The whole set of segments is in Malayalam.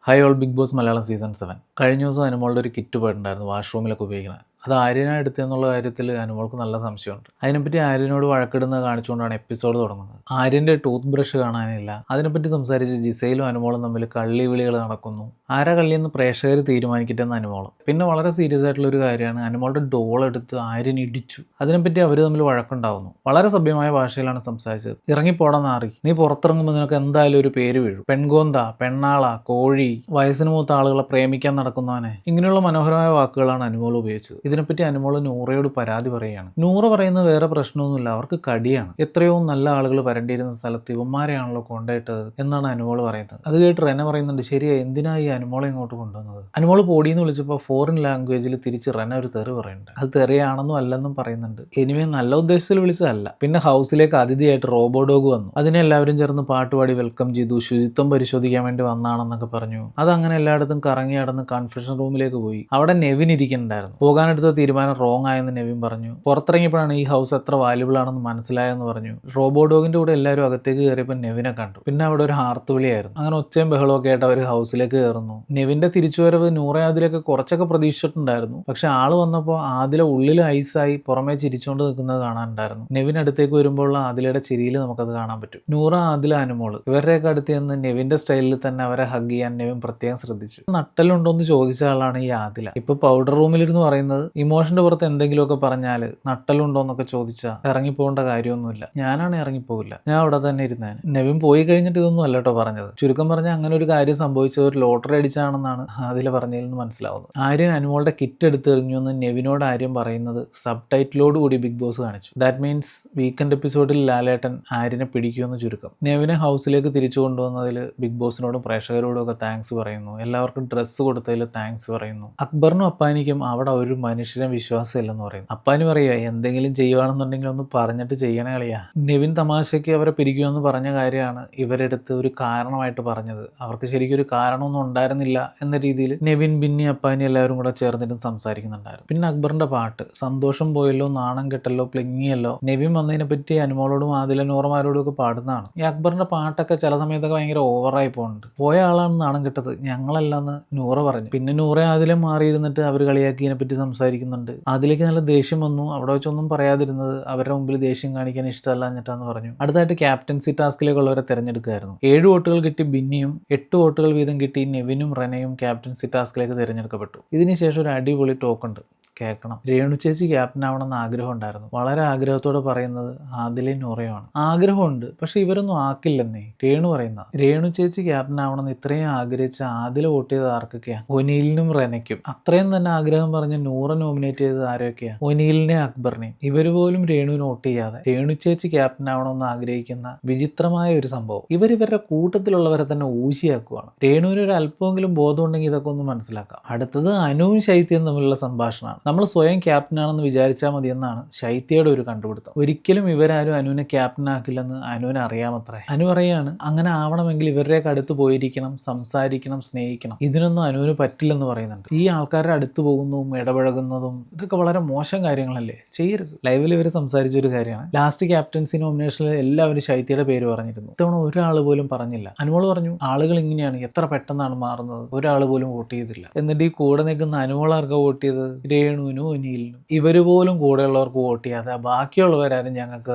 High all Bigg Boss Malayalam season 7 കഴിഞ്ഞ ദിവസം അനുമോളുടെ ഒരു കിറ്റ് പോയിട്ടുണ്ടായിരുന്നു വാഷ്റൂമിലൊക്കെ ഉപയോഗിക്കുന്നത്. അത് ആര്യനാണ് എടുത്തതെന്നുള്ള കാര്യത്തിൽ അനുമോൾക്ക് നല്ല സംശയമുണ്ട്. അതിനെപ്പറ്റി ആര്യനോട് വഴക്കിടുന്നത് കാണിച്ചുകൊണ്ടാണ് എപ്പിസോഡ് തുടങ്ങുന്നത്. ആര്യൻ്റെ ടൂത്ത് ബ്രഷ് കാണാനില്ല. അതിനെപ്പറ്റി സംസാരിച്ച് ജിസയിലും അനുമോളും തമ്മിൽ കള്ളിവിളികൾ നടക്കുന്നു. ആരാ കള്ളിയെന്ന് പ്രേക്ഷകർ തീരുമാനിക്കട്ടെ എന്ന് അനുമോളും. പിന്നെ വളരെ സീരിയസ് ആയിട്ടുള്ള ഒരു കാര്യമാണ്, അനുമോളുടെ ഡോൾ എടുത്ത് ആര്യൻ ഇടിച്ചു. അതിനെപ്പറ്റി അവർ തമ്മിൽ വഴക്കുണ്ടാവുന്നു. വളരെ സഭ്യമായ ഭാഷയിലാണ് സംസാരിച്ചത്. ഇറങ്ങിപ്പോടാ നാറി, നീ പുറത്തിറങ്ങുമ്പോൾ നിനക്ക് എന്തായാലും ഒരു പേര് വീഴും. പെൺകോന്ത, പെണ്ണാള, കോഴി, വയസ്സിന് മൂത്ത ആളുകളെ പ്രേമിക്കാൻ നടക്കുന്നവനെ, ഇങ്ങനെയുള്ള മനോഹരമായ വാക്കുകളാണ് അനുമോൾ ഉപയോഗിച്ചത്. ഇതിനെപ്പറ്റി അനുമോൾ നൂറയോട് പരാതി പറയുകയാണ്. നൂറ പറയുന്നത് വേറെ പ്രശ്നമൊന്നുമില്ല, അവർക്ക് കടിയാണ്. എത്രയോ നല്ല ആളുകൾ വരണ്ടിയിരുന്ന സ്ഥലത്ത് ഇവന്മാരെയാണല്ലോ കൊണ്ടുപോയിട്ടത് എന്നാണ് അനുമോൾ പറയുന്നത്. അത് കേട്ട് റെന പറയുന്നുണ്ട്, ശരിയാ, എന്തിനാ ഈ അനുമോളെ ഇങ്ങോട്ട് കൊണ്ടുവന്നത്? അനുമോൾ പൊടിയെന്ന് വിളിച്ചപ്പോൾ ഫോറിൻ ലാംഗ്വേജിൽ തിരിച്ച് റെന ഒരു തെറി പറയുന്നുണ്ട്. അത് തെറിയാണെന്നും അല്ലെന്നും പറയുന്നുണ്ട്. എനിവേ നല്ല ഉദ്ദേശത്തിൽ വിളിച്ചതല്ല. പിന്നെ ഹൗസിലേക്ക് അതിഥിയായിട്ട് റോബോ ഡോഗ് വന്നു. അതിനെ എല്ലാവരും ചേർന്ന് പാട്ടുപാടി വെൽക്കം ചെയ്തു. ശുചിത്വം പരിശോധിക്കാൻ വേണ്ടി വന്നാണെന്നൊക്കെ പറഞ്ഞു. അതങ്ങനെ എല്ലായിടത്തും കറങ്ങി നടന്ന് കൺഫെഷൻ റൂമിലേക്ക് പോയി. അവിടെ നെവിൻ ഇരിക്കുന്നുണ്ടായിരുന്നു. പോകാനെടുത്ത തീരുമാനം റോങ് ആയെന്ന് നെവിൻ പറഞ്ഞു. പുറത്തിറങ്ങിയപ്പോഴാണ് ഈ ഹൗസ് എത്ര വാല്യുബിൾ ആണെന്ന് മനസ്സിലായെന്ന് പറഞ്ഞു. റോബോ ഡോഗിന്റെ കൂടെ എല്ലാവരും അകത്തേക്ക് കയറിയപ്പോൾ നെവിനെ കണ്ടു. പിന്നെ അവിടെ ഒരു ഹാർത്തുവിളിയായിരുന്നു. അങ്ങനെ ഒച്ചയും ബഹളമൊക്കെ ആയിട്ട് അവർ ഹൗസിലേക്ക് കയറുന്നു. നെവിന്റെ തിരിച്ചുവരവ് നൂറ ആദിലൊക്കെ കുറച്ചൊക്കെ പ്രതീക്ഷിച്ചിട്ടുണ്ടായിരുന്നു. പക്ഷെ ആള് വന്നപ്പോൾ ആദില ഉള്ളിൽ ഐസായി പുറമേ ചിരിച്ചുകൊണ്ട് നിൽക്കുന്നത് കാണാനുണ്ടായിരുന്നു. നെവിൻ അടുത്തേക്ക് വരുമ്പോൾ ആദിലയുടെ ചിരിയിൽ നമുക്കത് കാണാൻ പറ്റും. നൂറ, ആദില, അനുമോള് ഇവരുടെയൊക്കെ അടുത്ത് നിന്ന് നെവിന്റെ സ്റ്റൈലിൽ തന്നെ അവരെ ഹഗ് ചെയ്യാൻ നെവിൻ പ്രത്യേകം ശ്രദ്ധിച്ചു. നട്ടലുണ്ടോ എന്ന് ചോദിച്ച ആളാണ് ഈ ആദില. ഇപ്പൊ പൗഡർ റൂമിലിരുന്ന് പറയുന്നത്, ഇമോഷന്റെ പുറത്ത് എന്തെങ്കിലുമൊക്കെ പറഞ്ഞാൽ നട്ടലുണ്ടോ എന്നൊക്കെ ചോദിച്ചാൽ ഇറങ്ങിപ്പോകേണ്ട കാര്യമൊന്നുമില്ല, ഞാനാണ് ഇറങ്ങിപ്പോകില്ല, ഞാൻ അവിടെ തന്നെ ഇരുന്നേന്. നെവിൻ പോയി കഴിഞ്ഞിട്ട് ഇതൊന്നും അല്ല കേട്ടോ പറഞ്ഞത്. ചുരുക്കം പറഞ്ഞാൽ അങ്ങനെ ഒരു കാര്യം സംഭവിച്ചത് ഒരു ലോട്ടറി അടിച്ചാണെന്നാണ് അതിൽ പറഞ്ഞതിൽ നിന്ന് മനസ്സിലാവുന്നത്. ആര്യൻ അനുമോളുടെ കിറ്റ് എടുത്തെറിഞ്ഞു എന്ന് നെവിനോട് ആര്യം പറയുന്നത് സബ് ടൈറ്റിലോട് കൂടി ബിഗ് ബോസ് കാണിച്ചു. ദാറ്റ് മീൻസ് വീക്കെൻഡ് എപ്പിസോഡിൽ ലാലേട്ടൻ ആര്യനെ പിടിക്കുമെന്ന് ചുരുക്കം. നെവിനെ ഹൗസിലേക്ക് തിരിച്ചു കൊണ്ടുവന്നതിൽ ബിഗ് ബോസിനോടും പ്രേക്ഷകരോടും ഒക്കെ താങ്ക്സ് പറയുന്നു. എല്ലാവർക്കും ഡ്രസ്സ് കൊടുത്തതിൽ താങ്ക്സ് പറയുന്നു. അക്ബറിനും അപ്പാനിക്കും അവിടെ ഒരു മനുഷ്യനെ വിശ്വാസമില്ലെന്ന് പറയുന്നു. അപ്പാനി പറയുക, എന്തെങ്കിലും ചെയ്യുവാണെന്നുണ്ടെങ്കിൽ ഒന്ന് പറഞ്ഞിട്ട് ചെയ്യണ കളിയാ. നെവിൻ തമാശയ്ക്ക് അവരെ പിരിക്കുമെന്ന് പറഞ്ഞ കാര്യമാണ് ഇവരെടുത്ത് ഒരു കാരണമായിട്ട് പറഞ്ഞത്. അവർക്ക് ശരിക്കും ഒരു കാരണമൊന്നും ഉണ്ടായിരുന്നില്ല എന്ന രീതിയിൽ നെവിൻ, ബിന്നി, അപ്പാനി എല്ലാവരും കൂടെ ചേർന്നിട്ട് സംസാരിക്കുന്നുണ്ടായിരുന്നു. പിന്നെ അക്ബറിന്റെ പാട്ട്, സന്തോഷം പോയല്ലോ, നാണം കെട്ടല്ലോ, പ്ലിങ്ങിയല്ലോ, നെവിൻ വന്നതിനെ പറ്റി അനുമോളോടും ആദില നൂറമാരോടും ഒക്കെ പാടുന്നതാണ്. ഈ അക്ബറിന്റെ പാട്ടൊക്കെ ചില സമയത്തൊക്കെ ഭയങ്കര ഓവറായി പോകുന്നുണ്ട്. പോയ ആളാണ് നാണം കെട്ടത്, ഞങ്ങളല്ലാന്ന് നൂറ പറഞ്ഞു. പിന്നെ നൂറ ആദില മാറിയിരുന്നിട്ട് അവർ കളിയാക്കിയതിനെ പറ്റി സംസാരിക്കുന്നുണ്ട്. അതിലേക്ക് നല്ല ദേഷ്യം വന്നു. അവിടെ വെച്ചൊന്നും പറയാതിരുന്നത് അവരുടെ മുമ്പിൽ ദേഷ്യം കാണിക്കാൻ ഇഷ്ടമല്ല എന്നിട്ടാന്ന് പറഞ്ഞു. അടുത്തായിട്ട് ക്യാപ്റ്റൻസി ടാസ്കിലേക്കുള്ളവരെ തിരഞ്ഞെടുക്കുകയായിരുന്നു. 7 വോട്ടുകൾ കിട്ടി ബിന്നിയും 8 വോട്ടുകൾ വീതം കിട്ടി നെവിനും റെനയും ക്യാപ്റ്റൻസി ടാസ്കിലേക്ക് തിരഞ്ഞെടുക്കപ്പെട്ടു. ഇതിനുശേഷം ഒരു അടിപൊളി ടോക്കുണ്ട്, കേൾക്കണം. രേണു ചേച്ചി ക്യാപ്റ്റൻ ആവണമെന്ന് ആഗ്രഹം ഉണ്ടായിരുന്നു. വളരെ ആഗ്രഹത്തോടെ പറയുന്നത് ആദിലയും നൂറയുമാണ്. ആഗ്രഹമുണ്ട്, പക്ഷെ ഇവരൊന്നും ആക്കില്ലെന്നേ രേണു പറയുന്ന. രേണു ചേച്ചി ക്യാപ്റ്റൻ ആവണമെന്ന് ഇത്രയും ആഗ്രഹിച്ച ആദില വോട്ട് ചെയ്തത് ആർക്കൊക്കെയാണ്? ഒനീലിനും റെനയ്ക്കും. അത്രയും തന്നെ ആഗ്രഹം പറഞ്ഞ് നൂറ നോമിനേറ്റ് ചെയ്തത് ആരൊക്കെയാണ്? ഒനീലിനെയും അക്ബറിനെയും. ഇവർ പോലും രേണുവിന് വോട്ട് ചെയ്യാതെ രേണു ചേച്ചി ക്യാപ്റ്റൻ ആവണമെന്ന് ആഗ്രഹിക്കുന്ന വിചിത്രമായ ഒരു സംഭവം. ഇവരുടെ കൂട്ടത്തിലുള്ളവരെ തന്നെ ഊശിയാക്കുവാണ്. രേണുവിന് ഒരു അല്പമെങ്കിലും ബോധം ഉണ്ടെങ്കിൽ ഇതൊക്കെ ഒന്ന് മനസ്സിലാക്കാം. അടുത്തത് അനുവും ശൈത്യവും തമ്മിലുള്ള സംഭാഷണമാണ്. നമ്മൾ സ്വയം ക്യാപ്റ്റനാണെന്ന് വിചാരിച്ചാൽ മതിയെന്നാണ് ശൈത്യയുടെ ഒരു കണ്ടുപിടുത്തം. ഒരിക്കലും ഇവരാരും അനുവിനെ ക്യാപ്റ്റൻ ആക്കില്ലെന്ന് അനുവിന് അറിയാമത്രേ. അനു പറയാണ്, അങ്ങനെ ആവണമെങ്കിൽ ഇവരുടെയൊക്കെ അടുത്ത് പോയിരിക്കണം, സംസാരിക്കണം, സ്നേഹിക്കണം. ഇതിനൊന്നും അനുവിന് പറ്റില്ലെന്ന് പറയുന്നുണ്ട്. ഈ ആൾക്കാരുടെ അടുത്ത് പോകുന്നതും ഇടപഴകുന്നതും ഇതൊക്കെ വളരെ മോശം കാര്യങ്ങളല്ലേ, ചെയ്യരുത്. ലൈവിൽ ഇവർ സംസാരിച്ചൊരു കാര്യമാണ്. ലാസ്റ്റ് ക്യാപ്റ്റൻസി നോമിനേഷനിൽ എല്ലാവരും ശൈത്യയുടെ പേര് പറഞ്ഞിരുന്നു. ഇത്തവണ ഒരാൾ പോലും പറഞ്ഞില്ല. അനുമോൾ പറഞ്ഞു, ആളുകൾ ഇങ്ങനെയാണ്, എത്ര പെട്ടെന്നാണ് മാറുന്നത്, ഒരാൾ പോലും വോട്ട് ചെയ്തില്ല. എന്നിട്ട് ഈ കൂടെ നിൽക്കുന്ന അനുമോളാർക്ക് വോട്ട് ചെയ്തത്? രേണുവിനും ഒനീലിനും. ഇവർ പോലും കൂടെയുള്ളവർക്ക് വോട്ട് ചെയ്യാതെ ബാക്കിയുള്ളവരാരും ഞങ്ങൾക്ക്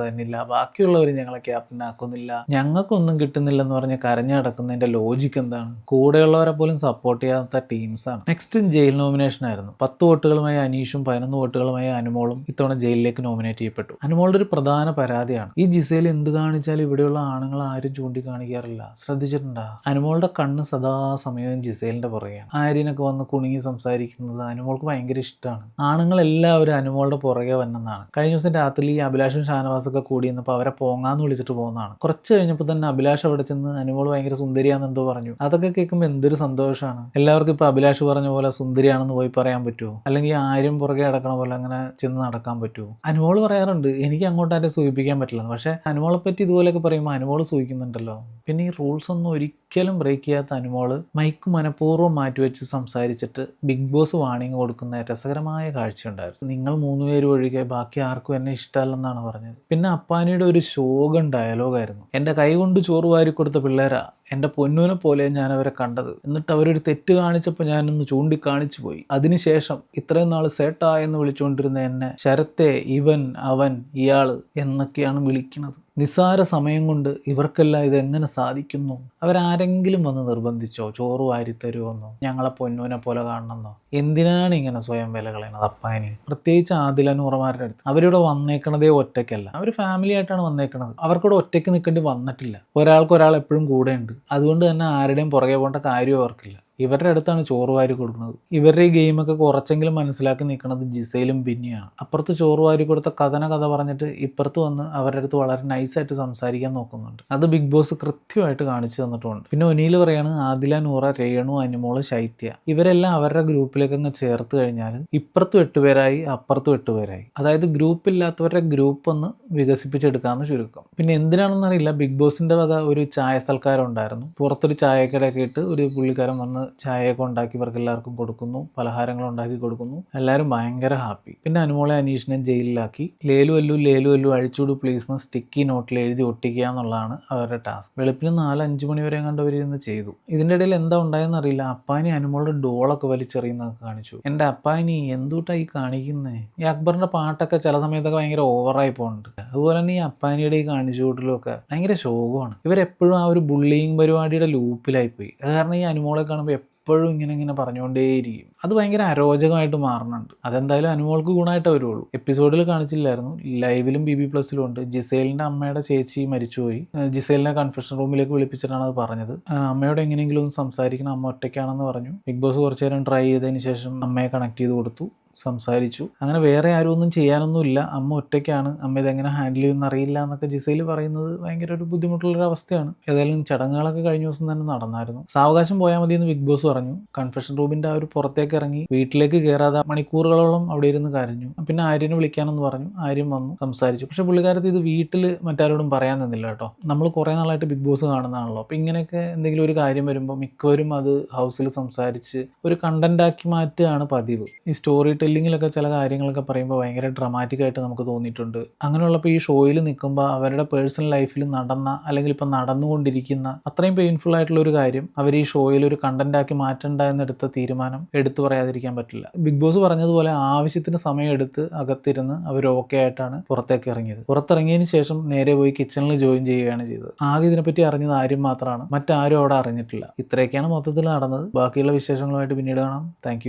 തന്നില്ല, ബാക്കിയുള്ളവർ ഞങ്ങളെ ക്യാപ്റ്റൻ ആക്കുന്നില്ല, ഞങ്ങൾക്കൊന്നും കിട്ടുന്നില്ലെന്ന് പറഞ്ഞ് കരഞ്ഞു കിടക്കുന്നതിന്റെ ലോജിക്ക് എന്താണ്? കൂടെയുള്ളവരെ പോലും സപ്പോർട്ട് ചെയ്യാത്ത ടീംസാണ്. നെക്സ്റ്റ് ജയിൽ നോമിനേഷൻ ആയിരുന്നു. 10 വോട്ടുകളുമായി അനീഷും 11 വോട്ടുകളുമായി അനുമോളും ഇത്തവണ ജയിലിലേക്ക് നോമിനേറ്റ് ചെയ്യപ്പെട്ടു. അനുമോളുടെ ഒരു പ്രധാന പരാതിയാണ്, ഈ ജിസയിൽ എന്ത് കാണിച്ചാലും ഇവിടെയുള്ള ആണുങ്ങൾ ആരും ചൂണ്ടിക്കാണിക്കാറില്ല. ശ്രദ്ധിച്ചിട്ടുണ്ടാ? അനുമോളുടെ കണ്ണ് സദാസമയവും ജിസേലിന്റെ പുറകെയാണ്. ആര്യനൊക്കെ വന്ന് കുണുങ്ങി സംസാരിക്കുന്നത് അനുമോൾക്ക് ഭയങ്കര ഇഷ്ടമാണ്. ആണുങ്ങളെല്ലാവരും അനുമോളുടെ പുറകെ വന്നെന്നാണ്. കഴിഞ്ഞ ദിവസം രാത്രി ഈ അഭിലാഷും ഷാനവാസൊക്കെ കൂടി എന്നപ്പോൾ അവരെ പോങ്ങാന്ന് വിളിച്ചിട്ട് പോകുന്നതാണ്. കുറച്ച് കഴിഞ്ഞപ്പോൾ തന്നെ അഭിലാഷ് അവിടെ ചെന്ന് അനുമോൾ ഭയങ്കര സുന്ദരിയാണെന്ന് എന്തോ പറഞ്ഞു. അതൊക്കെ കേൾക്കുമ്പോൾ എന്തൊരു സന്തോഷമാണ്. എല്ലാവർക്കും ഇപ്പൊ അഭിലാഷ് പറഞ്ഞ പോലെ സുന്ദരിയാണെന്ന് പോയി പറയാൻ പറ്റുമോ? അല്ലെങ്കിൽ ആരും പുറകെ നടക്കണ പോലെ അങ്ങനെ ചെന്ന് നടക്കാൻ പറ്റുമോ? അനുമോൾ പറയാറുണ്ട്, എനിക്ക് അങ്ങോട്ട് ആരെ സൂചിപ്പിക്കാൻ പറ്റില്ല. പക്ഷെ അനുമോളെ പറ്റി ഇതുപോലെയൊക്കെ പറയുമ്പോൾ അനുമോൾ സൂചിക്കുന്നുണ്ടല്ലോ. പിന്നെ ഈ റൂൾസ് ഒന്നും ഒരിക്കലും ബ്രേക്ക് ചെയ്യാത്ത അനുമോള് മൈക്ക് മനഃപൂർവ്വം മാറ്റിവെച്ച് സംസാരിച്ചിട്ട് ബിഗ് ബോസ് വാണിംഗ് കൊടുക്കുന്ന രസകരമായ കാഴ്ചയുണ്ടായിരുന്നു. നിങ്ങൾ 3 പേര് ഒഴികെ ബാക്കി ആർക്കും എന്നെ ഇഷ്ടമല്ലെന്നാണ് പറഞ്ഞത്. പിന്നെ അപ്പാനിയുടെ ഒരു ശോകം ഡയലോഗായിരുന്നു, എൻ്റെ കൈ കൊണ്ട് ചോറ് വാരി കൊടുത്ത പിള്ളേരാ എൻ്റെ പൊന്നൂനെ പോലെ ഞാൻ അവരെ കണ്ടത്. എന്നിട്ട് അവരൊരു തെറ്റ് കാണിച്ചപ്പോൾ ഞാനൊന്ന് ചൂണ്ടിക്കാണിച്ചു പോയി. അതിനുശേഷം ഇത്രയും നാൾ സേട്ടാ എന്ന് വിളിച്ചുകൊണ്ടിരുന്ന എന്നെ ശരത്തെ, ഇവൻ, അവൻ, ഇയാള് എന്നൊക്കെയാണ് വിളിക്കുന്നത്. നിസ്സാര സമയം കൊണ്ട് ഇവർക്കെല്ലാം ഇതെങ്ങനെ സാധിക്കുന്നു? അവരാരെങ്കിലും വന്ന് നിർബന്ധിച്ചോ? ചോറ് വാരിത്തരുമെന്നോ? ഞങ്ങളെ പൊന്നൂനെ പോലെ കാണണമെന്നോ? എന്തിനാണ് ഇങ്ങനെ സ്വയം വില കളയുന്നത് അപ്പാനി? പ്രത്യേകിച്ച് ആദില നൂറമാരുടെ അടുത്ത്. അവരിവിടെ വന്നേക്കണതേ ഒറ്റയ്ക്കല്ല, അവർ ഫാമിലി ആയിട്ടാണ് വന്നേക്കണത്. അവർക്കിവിടെ ഒറ്റയ്ക്ക് നിൽക്കേണ്ടി വന്നിട്ടില്ല. ഒരാൾക്ക് ഒരാൾ എപ്പോഴും കൂടെ ഉണ്ട്. അതുകൊണ്ട് തന്നെ ആരുടെയും പുറകെ പോകേണ്ട കാര്യം അവർക്കില്ല. ഇവരുടെ അടുത്താണ് ചോറ് വാരി കൊടുക്കുന്നത്. ഇവരുടെ ഈ ഗെയിമൊക്കെ കുറച്ചെങ്കിലും മനസ്സിലാക്കി നിൽക്കുന്നത് ജിസയിലും ബിന്നിയാണ്. അപ്പുറത്ത് ചോറ് വാരി കൊടുത്ത കഥ പറഞ്ഞിട്ട് ഇപ്പുറത്ത് വന്ന് അവരുടെ അടുത്ത് വളരെ നൈസായിട്ട് സംസാരിക്കാൻ നോക്കുന്നുണ്ട്. അത് ബിഗ് ബോസ് കൃത്യമായിട്ട് കാണിച്ചു തന്നിട്ടുണ്ട്. പിന്നെ ഒനീൽ പറയാണ് ആദില, നൂറ, രേണു, അനുമോള്, ശൈത്യ ഇവരെല്ലാം അവരുടെ ഗ്രൂപ്പിലേക്ക് അങ്ങ് ചേർത്ത് കഴിഞ്ഞാൽ ഇപ്പുറത്തും 8 പേരായി, അപ്പുറത്തും 8 പേരായി. അതായത് ഗ്രൂപ്പില്ലാത്തവരുടെ ഗ്രൂപ്പ് ഒന്ന് വികസിപ്പിച്ചെടുക്കാമെന്ന് ചുരുക്കം. പിന്നെ എന്തിനാണെന്നറിയില്ല, ബിഗ് ബോസിന്റെ വക ഒരു ചായ സൽക്കാരം ഉണ്ടായിരുന്നു. പുറത്തൊരു ചായക്കടയൊക്കെ ഇട്ട് ഒരു പുള്ളിക്കാരൻ വന്ന് ചായയൊക്കെ ഉണ്ടാക്കി ഇവർക്ക് എല്ലാവർക്കും കൊടുക്കുന്നു, പലഹാരങ്ങൾ ഉണ്ടാക്കി കൊടുക്കുന്നു. എല്ലാവരും ഭയങ്കര ഹാപ്പി. പിന്നെ അനുമോളെ അനീഷിനെ ജയിലിലാക്കി. ലേലു അല്ലു അഴിച്ചുവിടു പ്ലീസ് എന്ന് സ്റ്റിക്കി നോട്ടിൽ എഴുതി ഒട്ടിക്കുക എന്നുള്ളതാണ് അവരുടെ ടാസ്ക്. വെളുപ്പിന് 4-5 മണി വരെ കണ്ടവരിന്ന് ചെയ്തു. ഇതിൻ്റെ ഇടയിൽ എന്താ ഉണ്ടായെന്ന് അറിയില്ല. അപ്പാനി അനുമോളുടെ ഡോളൊക്കെ വലിച്ചെറിയുന്നതൊക്കെ കാണിച്ചു. എൻ്റെ അപ്പാനി എന്തുട്ടായി കാണിക്കുന്നേ? ഈ അക്ബറിന്റെ പാട്ടൊക്കെ ചില സമയത്തൊക്കെ ഭയങ്കര ഓവറായി പോകുന്നുണ്ട്. അതുപോലെ തന്നെ ഈ അപ്പാനിയുടെ ഈ കാണിച്ചു കൂട്ടലൊക്കെ ഭയങ്കര ശോകമാണ്. ഇവരെപ്പോഴും ആ ഒരു ബുള്ളിങ് പരിപാടിയുടെ ലൂപ്പിലായിപ്പോയി. കാരണം ഈ അനുമോളെ കാണുമ്പോൾ എപ്പോഴും ഇങ്ങനെ പറഞ്ഞുകൊണ്ടേയിരിക്കും. അത് ഭയങ്കര അരോചകമായിട്ട് മാറുന്നുണ്ട്. അതെന്തായാലും അനുമോൾക്ക് ഗുണമായിട്ട് വരുള്ളൂ. എപ്പിസോഡിൽ കാണിച്ചില്ലായിരുന്നു, ലൈവിലും BB+ലും ഉണ്ട്. ജിസേലിന്റെ അമ്മയുടെ ചേച്ചി മരിച്ചുപോയി. ജിസേലിനെ കൺഫെഷൻ റൂമിലേക്ക് വിളിപ്പിച്ചിട്ടാണ് അത് പറഞ്ഞത്. അമ്മയോട് എങ്ങനെയെങ്കിലും ഒന്ന് സംസാരിക്കണം, അമ്മ ഒറ്റയ്ക്കാണെന്ന് പറഞ്ഞു. ബിഗ് ബോസ് കുറച്ചു നേരം ട്രൈ ചെയ്തതിന് ശേഷം അമ്മയെ കണക്ട് ചെയ്ത് കൊടുത്തു, സംസാരിച്ചു. അങ്ങനെ വേറെ ആരും ഒന്നും ചെയ്യാനൊന്നുമില്ല, അമ്മ ഒറ്റയ്ക്കാണ്, അമ്മ ഇതെങ്ങനെ ഹാൻഡിൽ ചെയ്യുമെന്ന് അറിയില്ല എന്നൊക്കെ ജിസയിൽ പറയുന്നത് ഭയങ്കര ഒരു ബുദ്ധിമുട്ടുള്ളൊരു അവസ്ഥയാണ്. ഏതായാലും ചടങ്ങുകളൊക്കെ കഴിഞ്ഞ ദിവസം തന്നെ നടന്നായിരുന്നു. സാവകാശം പോയാൽ മതി എന്ന് ബിഗ് ബോസ് പറഞ്ഞു. കൺഫെഷൻ റൂമിന്റെ ആ ഒരു പുറത്തേക്ക് ഇറങ്ങി വീട്ടിലേക്ക് കയറാതെ മണിക്കൂറുകളോളം അവിടെ ഇരുന്ന് കരഞ്ഞു. പിന്നെ ആര്യനെ വിളിക്കാനെന്ന് പറഞ്ഞു. ആര്യൻ വന്നു, സംസാരിച്ചു. പക്ഷെ പുള്ളിക്കാരത്ത് ഇത് വീട്ടിൽ മറ്റാരോടും പറയാൻ നിന്നില്ല കേട്ടോ. നമ്മൾ കുറേ നാളായിട്ട് ബിഗ് ബോസ് കാണുന്നതാണല്ലോ. അപ്പം ഇങ്ങനെയൊക്കെ എന്തെങ്കിലും ഒരു കാര്യം വരുമ്പോൾ മിക്കവരും അത് ഹൗസിൽ സംസാരിച്ച് ഒരു കണ്ടന്റ് ആക്കി മാറ്റുകയാണ് പതിവ്. ഈ സ്റ്റോറി ടെല്ലിങ്ങിലൊക്കെ ചില കാര്യങ്ങളൊക്കെ പറയുമ്പോൾ ഭയങ്കര ഡ്രമാറ്റിക് ആയിട്ട് നമുക്ക് തോന്നിയിട്ടുണ്ട്. അങ്ങനെയുള്ളപ്പോൾ ഈ ഷോയിൽ നിൽക്കുമ്പോൾ അവരുടെ പേഴ്സണൽ ലൈഫിൽ നടന്ന അല്ലെങ്കിൽ ഇപ്പം നടന്നുകൊണ്ടിരിക്കുന്ന അത്രയും പെയിൻഫുൾ ആയിട്ടുള്ള ഒരു കാര്യം അവർ ഈ ഷോയിൽ ഒരു കണ്ടന്റ് ആക്കി മാറ്റണ്ട എന്നെടുത്ത തീരുമാനം എടുത്തു പറയാതിരിക്കാൻ പറ്റില്ല. ബിഗ് ബോസ് പറഞ്ഞതുപോലെ ആവശ്യത്തിന് സമയം എടുത്ത് അകത്തിരുന്ന് അവർ ഓക്കെ ആയിട്ടാണ് പുറത്തേക്ക് ഇറങ്ങിയത്. പുറത്തിറങ്ങിയതിന് ശേഷം നേരെ പോയി കിച്ചണിൽ ജോയിൻ ചെയ്യുകയാണ് ചെയ്തത്. ആകെ ഇതിനെപ്പറ്റി അറിഞ്ഞത് ആര്യം മാത്രമാണ്, മറ്റാരും അവിടെ അറിഞ്ഞിട്ടില്ല. ഇത്രയൊക്കെയാണ് മൊത്തത്തിൽ നടന്നത്. ബാക്കിയുള്ള വിശേഷങ്ങളുമായിട്ട് പിന്നീട് കാണാം. താങ്ക്